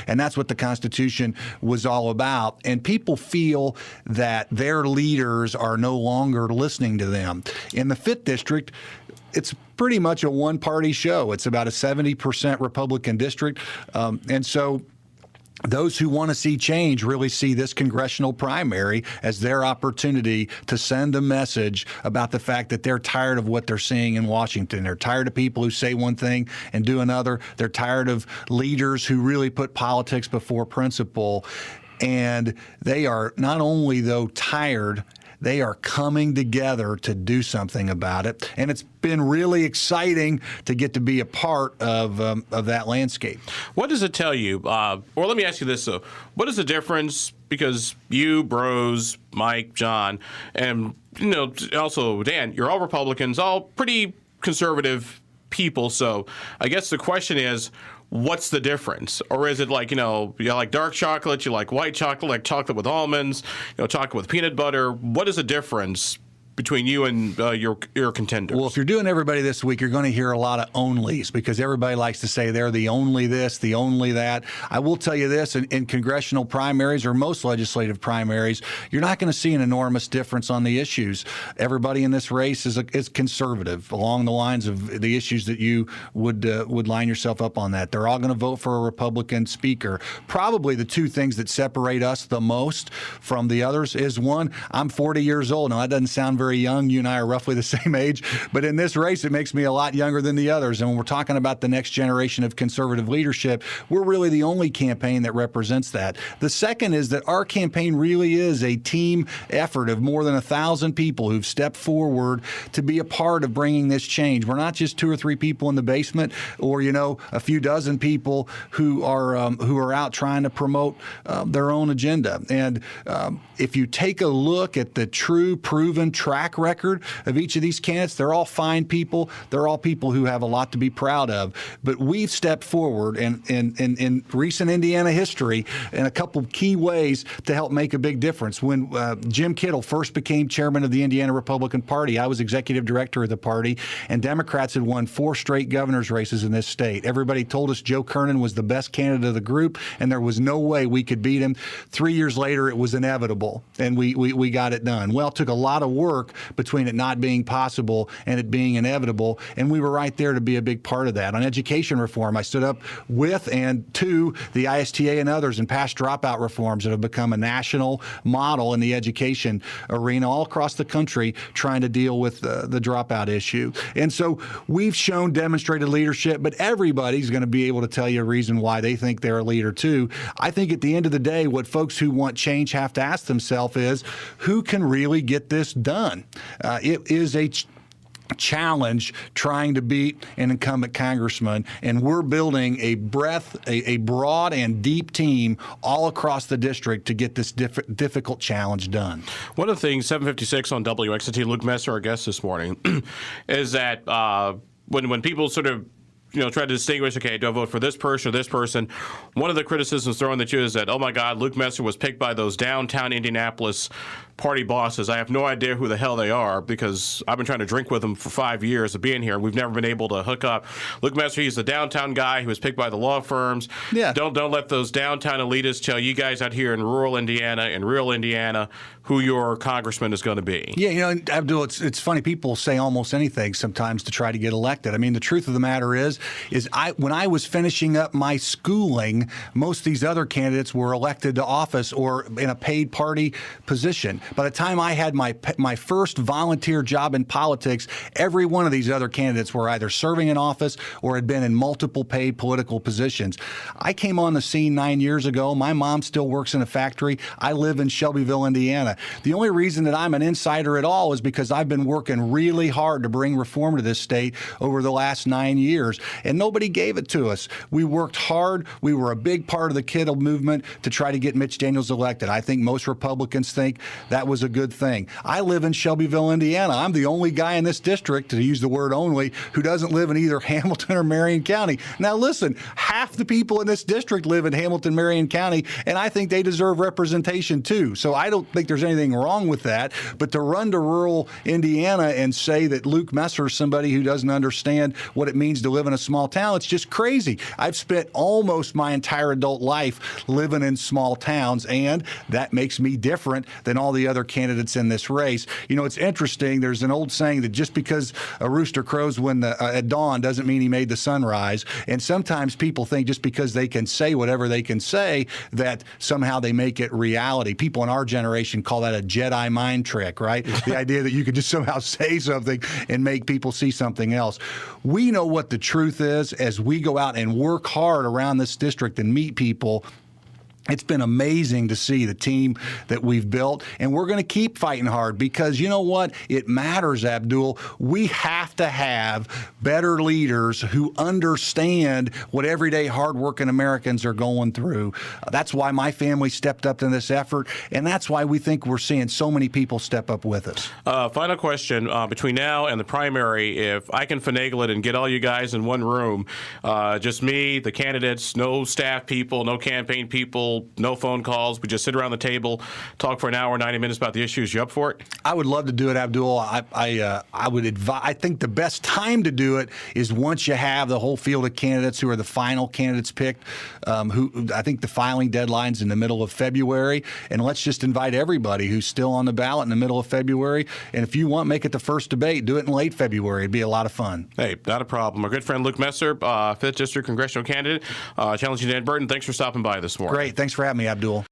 And that's what the Constitution was all about. And people feel that their leaders are no longer listening to them. In the 5th District, it's pretty much a one-party show. It's about a 70% Republican district. And so those who want to see change really see this congressional primary as their opportunity to send a message about the fact that they're tired of what they're seeing in Washington. They're tired of people who say one thing and do another. They're tired of leaders who really put politics before principle. And they are not only, though, tired, they are coming together to do something about it. And it's been really exciting to get to be a part of that landscape. What does it tell you? Or let me ask you this, though. What is the difference? Because you, Bros, Mike, John, and also Dan, you're all Republicans, all pretty conservative people. So I guess the question is, what's the difference? Or is it like, you like dark chocolate, you like white chocolate, like chocolate with almonds, chocolate with peanut butter? What is the difference between you and your contenders? Well, if you're doing everybody this week, you're going to hear a lot of onlys because everybody likes to say they're the only this, the only that. I will tell you this, in congressional primaries or most legislative primaries, you're not going to see an enormous difference on the issues. Everybody in this race is conservative along the lines of the issues that you would line yourself up on that. They're all going to vote for a Republican speaker. Probably the two things that separate us the most from the others is, one, I'm 40 years old. Now, that doesn't sound very young. You and I are roughly the same age, but in this race, it makes me a lot younger than the others. And when we're talking about the next generation of conservative leadership, we're really the only campaign that represents that. The second is that our campaign really is a team effort of more than 1,000 people who've stepped forward to be a part of bringing this change. We're not just 2 or 3 people in the basement or, a few dozen people who are out trying to promote their own agenda. And if you take a look at the true proven track record of each of these candidates, they're all fine people. They're all people who have a lot to be proud of. But we've stepped forward in recent Indiana history in a couple key ways to help make a big difference. When Jim Kittle first became chairman of the Indiana Republican Party, I was executive director of the party, and Democrats had won 4 straight governor's races in this state. Everybody told us Joe Kernan was the best candidate of the group, and there was no way we could beat him. 3 years later, it was inevitable, and we got it done. Well, it took a lot of work between it not being possible and it being inevitable, and we were right there to be a big part of that. On education reform, I stood up with and to the ISTA and others and passed dropout reforms that have become a national model in the education arena all across the country, trying to deal with the dropout issue. And so we've shown demonstrated leadership, but everybody's going to be able to tell you a reason why they think they're a leader too. I think at the end of the day, what folks who want change have to ask themselves is, who can really get this done? It is a challenge trying to beat an incumbent congressman, and we're building a broad and deep team all across the district to get this difficult challenge done. One of the things, 756 on WXNT, Luke Messer, our guest this morning, is that when people sort of try to distinguish, okay, do I vote for this person or this person? One of the criticisms thrown at you is that, oh my God, Luke Messer was picked by those downtown Indianapolis party bosses. I have no idea who the hell they are because I've been trying to drink with them for 5 years of being here. We've never been able to hook up. Luke Messer, he's the downtown guy who was picked by the law firms. Yeah. Don't let those downtown elitists tell you guys out here in rural Indiana, in real Indiana, who your congressman is going to be. Yeah, Abdul, it's funny. People say almost anything sometimes to try to get elected. I mean, the truth of the matter is when I was finishing up my schooling, most of these other candidates were elected to office or in a paid party position. By the time I had my first volunteer job in politics, every one of these other candidates were either serving in office or had been in multiple paid political positions. I came on the scene 9 years ago. My mom still works in a factory. I live in Shelbyville, Indiana. The only reason that I'm an insider at all is because I've been working really hard to bring reform to this state over the last 9 years, and nobody gave it to us. We worked hard. We were a big part of the Kittle movement to try to get Mitch Daniels elected. I think most Republicans think that was a good thing. I live in Shelbyville, Indiana. I'm the only guy in this district, to use the word only, who doesn't live in either Hamilton or Marion County. Now, listen, half the people in this district live in Hamilton, Marion County, and I think they deserve representation too. So I don't think there's anything wrong with that. But to run to rural Indiana and say that Luke Messer is somebody who doesn't understand what it means to live in a small town, it's just crazy. I've spent almost my entire adult life living in small towns, and that makes me different than all the other candidates in this race. You know, it's interesting. There's an old saying that just because a rooster crows at dawn doesn't mean he made the sunrise. And sometimes people think just because they can say whatever they can say that somehow they make it reality. People in our generation call that a Jedi mind trick, right? The idea that you could just somehow say something and make people see something else. We know what the truth is as we go out and work hard around this district and meet people. It's been amazing to see the team that we've built, and we're going to keep fighting hard because you know what? It matters, Abdul. We have to have better leaders who understand what everyday hardworking Americans are going through. That's why my family stepped up in this effort, and that's why we think we're seeing so many people step up with us. Final question. Between now and the primary, if I can finagle it and get all you guys in one room, just me, the candidates, no staff people, no campaign people, no phone calls. We just sit around the table, talk for an hour, 90 minutes about the issues. You up for it? I would love to do it, Abdul. I would advise. I think the best time to do it is once you have the whole field of candidates who are the final candidates picked. Who I think the filing deadline's in the middle of February, and let's just invite everybody who's still on the ballot in the middle of February. And if you want, make it the first debate. Do it in late February. It'd be a lot of fun. Hey, not a problem. Our good friend Luke Messer, 5th District Congressional candidate, challenging Dan Burton. Thanks for stopping by this morning. Great. Thanks for having me, Abdul.